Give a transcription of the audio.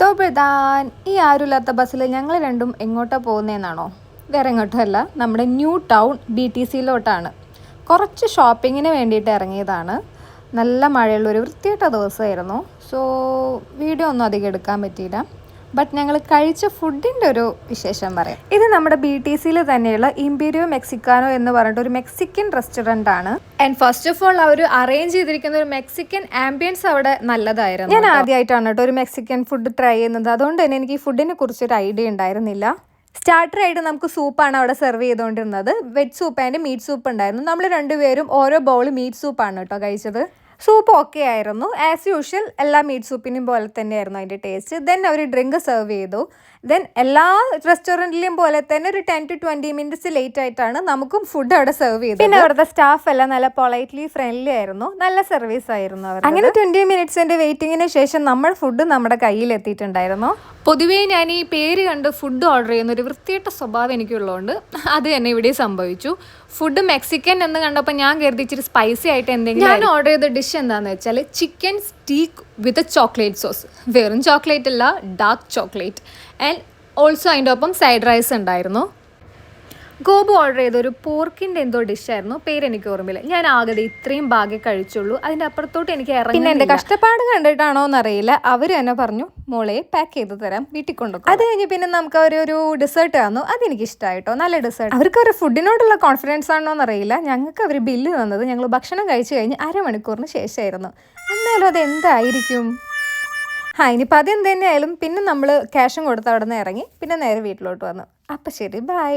तो പ്രധാൻ ഈ ആരുമില്ലാത്ത ബസ്സിൽ ഞങ്ങൾ രണ്ടും എങ്ങോട്ടാണ് പോകുന്നതെന്നാണോ? വേറെ എങ്ങോട്ടുമല്ല, നമ്മുടെ ന്യൂ ടൗൺ BTCയിലോട്ടാണ്. കുറച്ച് ഷോപ്പിങ്ങിന് വേണ്ടിയിട്ട് ഇറങ്ങിയതാണ്. നല്ല മഴയുള്ളൊരു വൃത്തികെട്ട ദിവസമായിരുന്നു. സോ വീഡിയോ ഒന്നും അധികം എടുക്കാൻ പറ്റിയില്ല. ബട്ട് ഞങ്ങൾ കഴിച്ച ഫുഡിൻ്റെ ഒരു വിശേഷം പറയാം. ഇത് നമ്മുടെ BTCയിൽ തന്നെയുള്ള ഇമ്പീരിയോ മെക്സിക്കാനോ എന്ന് പറഞ്ഞിട്ട് ഒരു മെക്സിക്കൻ റെസ്റ്റോറൻ്റ് ആണ്. ആൻഡ് ഫസ്റ്റ് ഓഫ് ഓൾ അവർ അറേഞ്ച് ചെയ്തിരിക്കുന്ന ഒരു മെക്സിക്കൻ ആംബിയൻസ് അവിടെ നല്ലതായിരുന്നു. ഞാൻ ആദ്യമായിട്ടാണ് കേട്ടോ ഒരു മെക്സിക്കൻ ഫുഡ് ട്രൈ ചെയ്യുന്നത്. അതുകൊണ്ട് തന്നെ എനിക്ക് ഈ ഫുഡിനെ കുറിച്ചൊരു ഐഡിയ ഉണ്ടായിരുന്നില്ല. സ്റ്റാർട്ടറായിട്ട് നമുക്ക് സൂപ്പാണ് അവിടെ സെർവ് ചെയ്തുകൊണ്ടിരുന്നത്. Veg soup and meat soup ഉണ്ടായിരുന്നു. നമ്മൾ രണ്ടുപേരും ഓരോ ബൗൾ മീറ്റ് സൂപ്പാണ് കേട്ടോ കഴിച്ചത്. സൂപ്പ് ഓക്കെ ആയിരുന്നു. ആസ് യൂഷ്വൽ എല്ലാ മീറ്റ് സൂപ്പിനും പോലെ തന്നെയായിരുന്നു അതിൻ്റെ ടേസ്റ്റ്. ദെൻ അവർ ഡ്രിങ്ക് സെർവ് ചെയ്തു. ദെൻ എല്ലാ റെസ്റ്റോറൻറ്റിലെയും പോലെ തന്നെ ഒരു 10 to 20 മിനിറ്റ്സ് ലേറ്റ് ആയിട്ടാണ് നമുക്കും ഫുഡ് അവിടെ സെർവ് ചെയ്തത്. പിന്നെ അവിടുത്തെ സ്റ്റാഫ് എല്ലാം നല്ല പൊളൈറ്റ്ലി ഫ്രണ്ട്ലി ആയിരുന്നു. നല്ല സർവീസ് ആയിരുന്നു അവർ. അങ്ങനെ 20 മിനിറ്റ്സിൻ്റെ വെയിറ്റിങ്ങിന് ശേഷം നമ്മൾ ഫുഡ് നമ്മുടെ കയ്യിൽ എത്തിയിട്ടുണ്ടായിരുന്നു. പൊതുവേ ഞാൻ ഈ പേര് കണ്ട് ഫുഡ് ഓർഡർ ചെയ്യുന്ന ഒരു വൃത്തികെട്ട സ്വഭാവം എനിക്കുള്ളതുകൊണ്ട് അത് തന്നെ ഇവിടെ സംഭവിച്ചു. ഫുഡ് മെക്സിക്കൻ എന്ന് കണ്ടപ്പോൾ ഞാൻ കരുതി ഇച്ചിരി സ്പൈസി ആയിട്ട് എന്തെങ്കിലും. ഞാൻ ഓർഡർ ചെയ്ത ഡിഷ് എന്താണെന്ന് വെച്ചാൽ ചിക്കൻ സ്റ്റീക്ക് വിത്ത് ചോക്ലേറ്റ് സോസ്. വെറും ചോക്ലേറ്റ് അല്ല, ഡാർക്ക് ചോക്ലേറ്റ്. ആൻഡ് ഓൾസോ അതിൻ്റെ ഒപ്പം സൈഡ് റൈസ് ഉണ്ടായിരുന്നു. ഗോപു ഓർഡർ ചെയ്തൊരു പോർക്കിൻ്റെ എന്തോ ഡിഷായിരുന്നു, പേരെനിക്ക് ഓർമ്മയില്ല. ഞാൻ ആകെ ഇത്രയും ഭാഗ്യം കഴിച്ചുള്ളൂ. അതിൻ്റെ അപ്പുറത്തോട്ട് എനിക്ക് ഇറങ്ങി. പിന്നെ എൻ്റെ കഷ്ടപ്പാട് കണ്ടിട്ടാണോ എന്നറിയില്ല, അവർ തന്നെ പറഞ്ഞു മോളെ പാക്ക് ചെയ്ത് തരാം, വീട്ടിൽ കൊണ്ടുപോകും. അത് കഴിഞ്ഞ് പിന്നെ നമുക്ക് അവരൊരു ഡെസേർട്ട് തന്നു. അതെനിക്ക് ഇഷ്ടമായിട്ടോ, നല്ല ഡെസേർട്ട്. അവർക്ക് ഒരു ഫുഡിനോടുള്ള കോൺഫിഡൻസ് ആണോ എന്നറിയില്ല. ഞങ്ങൾക്ക് അവർ ബില്ല് തന്നത് ഞങ്ങൾ ഭക്ഷണം കഴിച്ചു കഴിഞ്ഞ് അരമണിക്കൂറിന് ശേഷമായിരുന്നു. എന്നാലും അതെന്തായിരിക്കും? ഇനിയിപ്പോൾ അതെന്ത് തന്നെയായാലും പിന്നെ നമ്മൾ ക്യാഷും കൊടുത്ത് അവിടെ നിന്ന് ഇറങ്ങി പിന്നെ നേരെ വീട്ടിലോട്ട് വന്നു. അപ്പം ശരി, ബൈ.